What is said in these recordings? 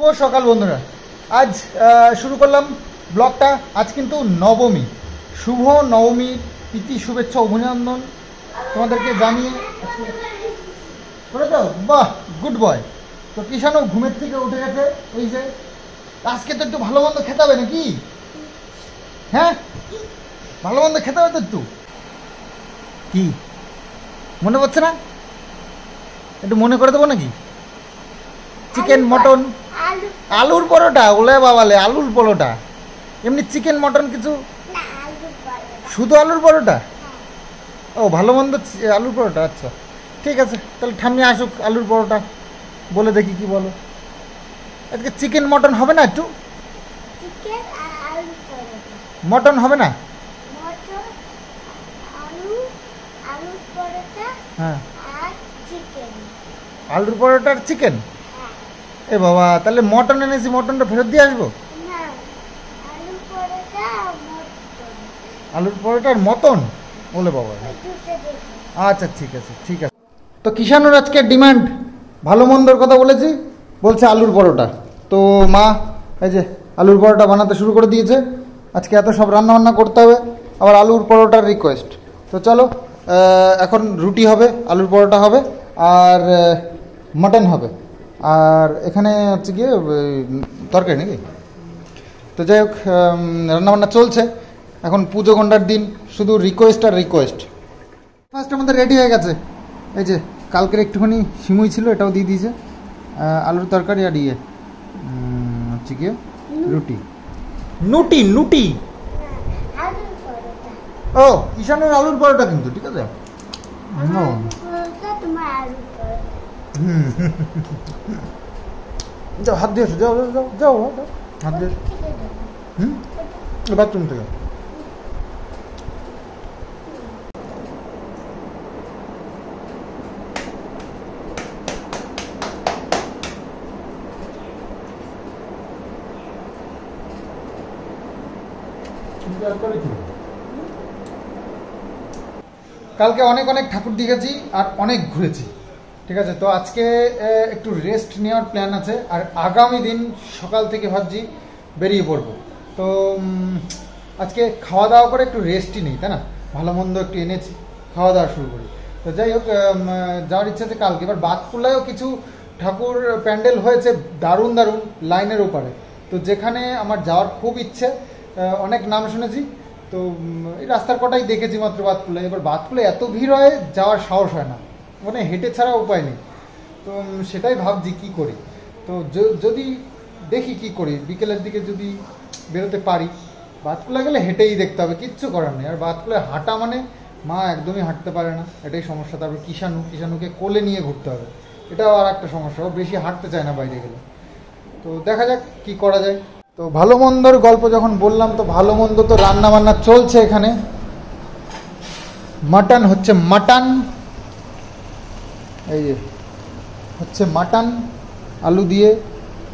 শুভ সকাল বন্ধুরা। আজ শুরু করলাম ব্লগটা। আজ কিন্তু নবমী, শুভ নবমীর প্রীতি শুভেচ্ছা অভিনন্দন তোমাদেরকে জানিয়ে করে দাও। বাহ, গুড বয়। তো কিষানও ঘুমের থেকে উঠে গেছে। এই যে আজকে তো একটু ভালো মন্দ খেতে হবে নাকি? হ্যাঁ, ভালো মন্দ খেতে হবে তো একটু। কি মনে পড়ছে না? একটু মনে করে দেবো নাকি? চিকেন মটন আলুর পরোটা, ওলে বাবালে আলুর পরোটা, এমনি চিকেন মটন কিছু? শুধু আলুর পরোটা? ও ভালো মন্দ আলুর পরোটা, আচ্ছা ঠিক আছে। তাহলে ঠাম্মি আসুক, আলুর পরোটা বলে দেখি কি বলো। আজকে চিকেন মটন হবে না? একটু মটন হবে না? হ্যাঁ, আলুর পরোটা আর চিকেন। এ বাবা, তাহলে মটন এনেছি, মটনটা ফেরত দিয়ে আসবো? আলুর পরোটার মটন বলে বাবা, আচ্ছা ঠিক আছে ঠিক আছে। তো কিষানুর আজকে ডিমান্ড, ভালো মন্দর কথা বলেছি, বলছে আলুর পরোটা। তো মা এই যে আলুর পরোটা বানাতে শুরু করে দিয়েছে। আজকে এত সব রান্না বান্না করতে হবে, আবার আলুর পরোটার রিকোয়েস্ট। তো চলো, এখন রুটি হবে, আলুর পরোটা হবে, আর মাটন হবে, আর এখানে হচ্ছে গিয়ে তরকারি নাকি। তো যাই হোক, রান্নাবান্না চলছে। এখন পুজো গন্ডার দিন, শুধু রিকোয়েস্ট আর রিকোয়েস্ট। ফার্স্ট আমাদের রেডি হয়ে গেছে। এই যে কালকের একটুখানি সিমুই ছিল, এটাও দিয়ে দিয়েছে। আলুর তরকারি আর হচ্ছে গিয়ে রুটি, নুটি নুটি। ও ঈশানের আলুর পরোটা কিন্তু, ঠিক আছে। যাও হাত দিয়ে এসো, যাও যাও যাও হাত দিয়ে এসো। বাথরুম থেকে। কালকে অনেক অনেক ঠাকুর দেখেছি আর অনেক ঘুরেছি, ঠিক আছে। তো আজকে একটু রেস্ট নেওয়ার প্ল্যান আছে, আর আগামী দিন সকাল থেকে ভাবছি বেরিয়ে পড়বো। তো আজকে খাওয়া দাওয়া করে একটু রেস্টই নেই, তাই না? ভালো মন্দ একটু এনেছি, খাওয়া দাওয়া শুরু করি। তো যাই হোক, যাওয়ার ইচ্ছা আছে কালকে। এবার বাতকুল্লায়ও কিছু ঠাকুর প্যান্ডেল হয়েছে দারুণ দারুণ, লাইনের ওপারে। তো যেখানে আমার যাওয়ার খুব ইচ্ছে, অনেক নাম শুনেছি। তো এই রাস্তার কটাই দেখেছি মাত্র বাতকুল্লায়। এবার বাতকুল্লায় এত ভিড় হয়, যাওয়ার সাহস হয় না, মানে হেঁটে ছাড়া উপায় নেই। তো সেটাই ভাবছি কি করি। তো যদি দেখি কি করি, বিকেলের দিকে যদি বেরোতে পারি। বাতকুল্লা গেলে হেঁটেই দেখতে হবে, কিচ্ছু করার নেই। আর বাতকুল্লায় হাঁটা মানে মা একদমই হাঁটতে পারে না, এটাই সমস্যা। তারপর কিষানুকে কোলে নিয়ে ঘুরতে হবে, এটাও আর একটা সমস্যা। ও বেশি হাঁটতে চায় না বাইরে গেলে। তো দেখা যাক কি করা যায়। তো ভালো মন্দর গল্প যখন বললাম, তো ভালো মন্দ তো রান্না বান্না চলছে এখানে। মাটন হচ্ছে, মাটন এই যে হচ্ছে মাটন, আলু দিয়ে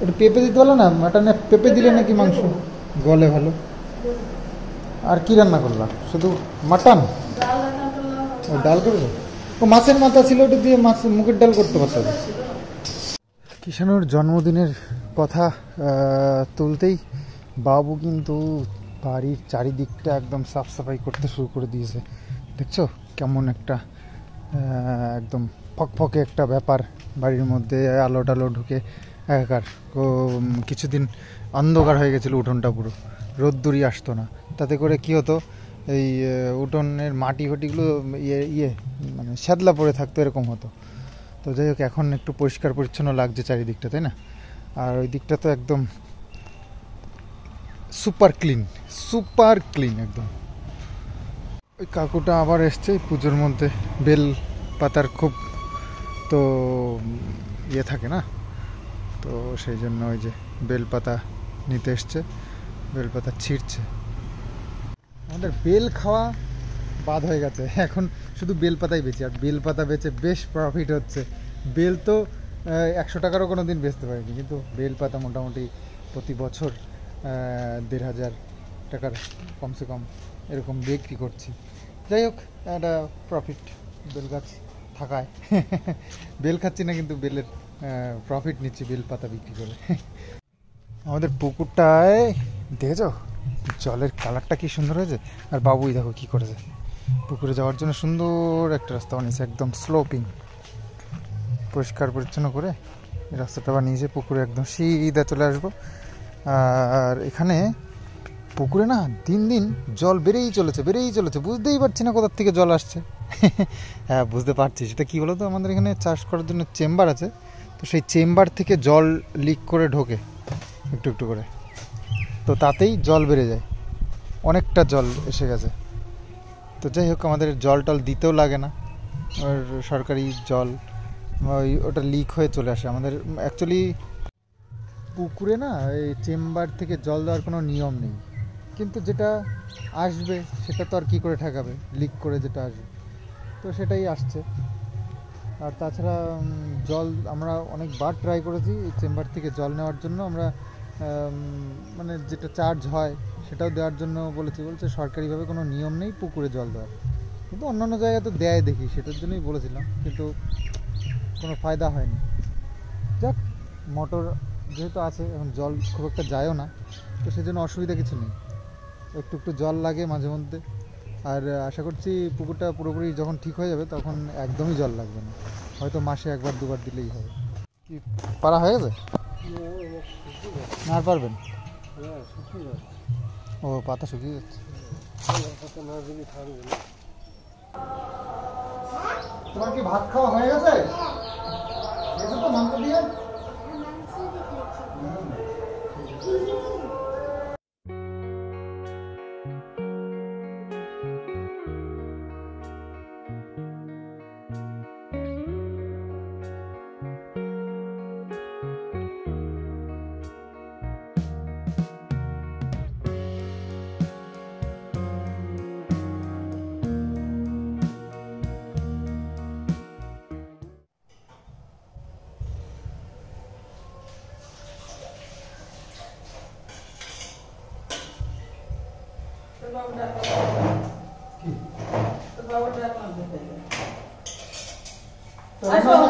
একটু পেঁপে দিতে পারলো না? মাটনে পেঁপে দিলে নাকি মাংস গলে ভালো। আর কি রান্না করলাম? শুধু মাটন, ডাল করবো। ও মাছের মাথা ছিল, ওটা দিয়ে মাছ মুগের ডাল করতে পারতো। কিষানুর জন্মদিনের কথা তুলতেই বাবু কিন্তু বাড়ির চারিদিকটা একদম সাফ সাফাই করতে শুরু করে দিয়েছে। দেখছো কেমন একটা একদম ফকফকে একটা ব্যাপার, বাড়ির মধ্যে আলো টালো ঢুকে একাকার। কিছুদিন অন্ধকার হয়ে গেছিলো উঠোনটা, পুরো রোদ্দুরই আসতো না। তাতে করে কি হতো, এই উঠোনের মাটি ফাটিগুলো মানে শ্যাদলা পড়ে থাকতো, এরকম হতো। তো যাই হোক, এখন একটু পরিষ্কার পরিচ্ছন্ন লাগছে চারিদিকটা, তাই না? আর ওই দিকটা তো একদম সুপার ক্লিন একদম। ওই কাকুটা আবার এসছে পুজোর মধ্যে, বেল পাতার খুব তো থাকে না, তো সেই জন্য ওই যে বেলপাতা নিতে এসছে, বেলপাতা ছিঁড়ছে। আমাদের বেল খাওয়া বাদ হয়ে গেছে, এখন শুধু বেলপাতাই বেচি। আর বেলপাতা বেচে বেশ প্রফিট হচ্ছে। বেল তো 100 টাকারও কোনো দিন বেচতে পারিনি, কিন্তু বেলপাতা মোটামুটি প্রতি বছর 1500 টাকার কমসে কম এরকম বিক্রি করছি। যাই হোক, একটা প্রফিট। বেল গাছ থাকায় বেল খাচ্ছি না, কিন্তু বেলের প্রফিট নিচ্ছি বেল পাতা বিক্রি করে। আমাদের পুকুরটায় দেখেছো জলের কালারটা কি সুন্দর হয়েছে। আর বাবুই দেখো কি করেছে, পুকুরে যাওয়ার জন্য সুন্দর একটা রাস্তা বানিয়েছে, একদম স্লোপিং, পরিষ্কার পরিচ্ছন্ন করে এই রাস্তাটা বানিয়েছে। পুকুরে একদম সিধা চলে আসবো। আর এখানে পুকুরে না দিন দিন জল বেড়েই চলেছে, বুঝতেই পারছি না কোথার থেকে জল আসছে। হ্যাঁ বুঝতে পারছি, সেটা কী বলো তো, আমাদের এখানে চাষ করার জন্য চেম্বার আছে, তো সেই চেম্বার থেকে জল লিক করে ঢোকে একটু একটু করে, তো তাতেই জল বেড়ে যায়, অনেকটা জল এসে গেছে। তো যাই হোক, আমাদের জল টল দিতেও লাগে না, আর সরকারি জল ওটা লিক হয়ে চলে আসে আমাদের। অ্যাকচুয়ালি পুকুরে না এই চেম্বার থেকে জল দেওয়ার কোনো নিয়ম নেই, কিন্তু যেটা আসবে সেটা তো আর কী করে ঠেকাবে, লিক করে যেটা আসবে তো সেটাই আসছে। আর তাছাড়া জল আমরা অনেকবার ট্রাই করেছি এই চেম্বার থেকে জল নেওয়ার জন্য, আমরা মানে যেটা চার্জ হয় সেটাও দেওয়ার জন্য বলছে সরকারিভাবে কোনো নিয়ম নেই পুকুরে জল দেওয়ার, কিন্তু অন্যান্য জায়গায় তো দেয় দেখি, সেটার জন্যই বলেছিলাম, কিন্তু কোনো ফায়দা হয়নি। যাক, মোটর যেহেতু আছে এখন জল খুব একটা যায়ও না, তো সেজন্য অসুবিধা কিছু নেই, একটু একটু জল লাগে মাঝে মধ্যে। আর আশা করছি পুকুরটা পুরোপুরি যখন ঠিক হয়ে যাবে তখন একদমই জল লাগবে না, হয়তো মাসে একবার দুবার দিলেই হবে। কি পারা হয়ে গেছে? না আর পারবেন? ও পাতা শুকিয়ে যাচ্ছে। তোমার কি ভাত খাওয়া হয়ে গেছে? এসব তো মাংস দিয়ে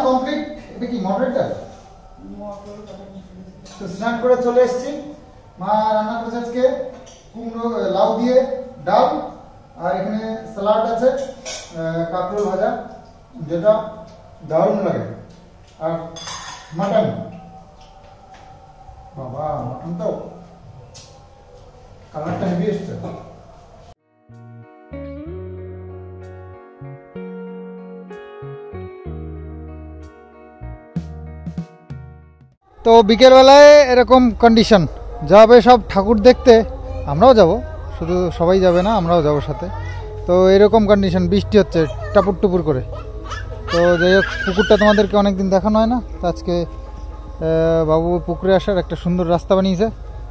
কমপ্লিট। এটা কি মটরটা? তো স্নান করে চলে এসেছি। মা রান্না করেছে আজকে কুমড়ো লাউ দিয়ে ডাল, আর এখানে স্যালাড আছে, কাঁকরোল ভাজা, যেটা দারুণ লাগে, আর মাটন। বাবা মাটন তো কালারটা হেভি এসছে। তো বিকেলবেলায় এরকম কন্ডিশন, যাবে সব ঠাকুর দেখতে, আমরাও যাব, শুধু সবাই যাবে না, আমরাও যাব সাথে। তো এরকম কন্ডিশন, বৃষ্টি হচ্ছে টাপুর টুপুর করে। তো যাই হোক, পুকুরটা তোমাদেরকে অনেকদিন দেখানো হয় না, তো আজকে বাবু পুকুরে আসার একটা সুন্দর রাস্তা বানিয়েছে,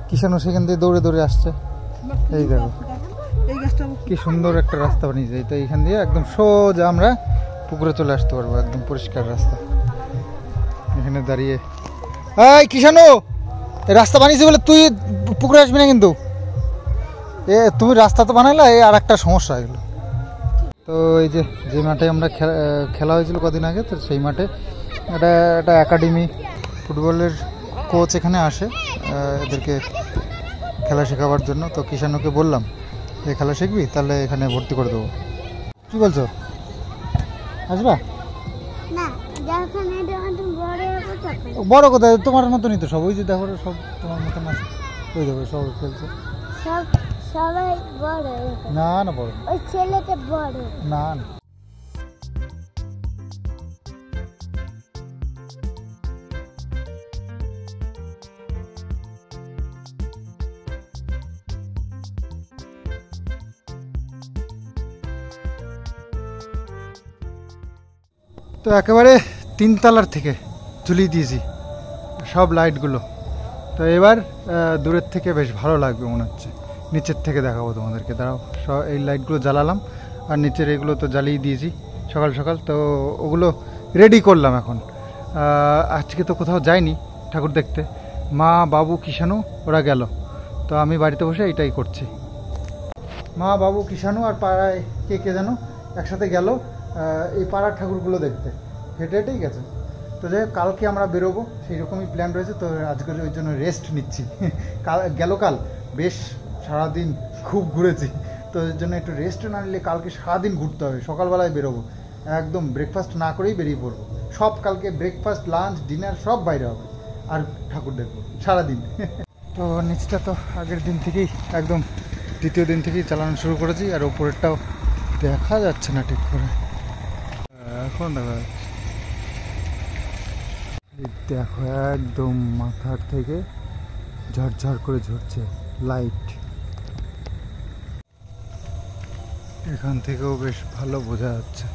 কিষানও সেখান দিয়ে দৌড়ে দৌড়ে আসছে। এই দেখো কি সুন্দর একটা রাস্তা বানিয়েছে, তো এইখান দিয়ে একদম সোজা আমরা পুকুরে চলে আসতে পারবো, একদম পরিষ্কার রাস্তা। এখানে দাঁড়িয়ে, এই কিষানু, রাস্তা বানিয়েছি বলে তুই পুকুরে আসবি না কিন্তু, তুমি রাস্তা তো বানাইলা, এই আর একটা সমস্যা এগুলো। তো এই যে মাঠে আমরা খেলা হয়েছিল কদিন আগে, তো সেই মাঠে একটা একাডেমি, ফুটবলের কোচ এখানে আসে এদেরকে খেলা শেখাবার জন্য। তো কিষানুকে বললাম যে খেলা শিখবি, তাহলে এখানে ভর্তি করে দেবো। কি বলছো, আসবা? বড় কোথায়, তোমার মতনই তো সব, ওই যে দেখো সব তোমার মতন আছে, ওই দেখো সব খেলছে। সবাই বড়? না না বড়, ওই ছেলেটা বড়। না না। তো একেবারে 3 তলার থেকে ঝুলিয়ে দিয়েছি সব লাইটগুলো। তো এবার দূরের থেকে বেশ ভালো লাগবে মনে হচ্ছে, নিচের থেকে দেখাবো তোমাদেরকে, দাঁড়াও। সব এই লাইটগুলো জ্বালালাম, আর নিচের এগুলো তো জ্বালিয়ে দিয়েছি সকাল সকাল, তো ওগুলো রেডি করলাম এখন। আজকে তো কোথাও যাইনি ঠাকুর দেখতে, মা বাবু কিষানু ওরা গেল, তো আমি বাড়িতে বসে এইটাই করছি। মা বাবু কিষানু আর পাড়ায় কে যেন একসাথে গেল এই পাড়ার ঠাকুরগুলো দেখতে, হেঁটে হেঁটেই গেছে। তো যাই হোক, কালকে আমরা বেরোবো, সেই রকমই প্ল্যান রয়েছে। তো আজকে ওই জন্য রেস্ট নিচ্ছি। কাল বেশ সারাদিন খুব ঘুরেছি, তো এর জন্য একটু রেস্ট না নিলে কালকে সারাদিন ঘুরতে হবে। সকালবেলায় বেরোবো, একদম ব্রেকফাস্ট না করেই বেরিয়ে পড়বো। সব কালকে ব্রেকফাস্ট, লাঞ্চ, ডিনার সব বাইরে হবে, আর ঠাকুর দেখবো সারাদিন। তো নিচটা তো আগের দিন থেকেই, একদম দ্বিতীয় দিন থেকেই চালানো শুরু করেছি, আর ওপরেরটাও দেখা যাচ্ছে না ঠিক করে, এখন দেখা যাচ্ছে। এই দেখো, একদম মাথার থেকে ঝরঝর করে ঝরছে লাইট। এখান থেকেও বেশ ভালো বোঝা যাচ্ছে।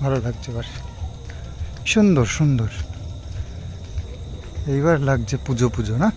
ভালো লাগছে, এবার সুন্দর সুন্দর, এইবার লাগছে পুজো পুজো না।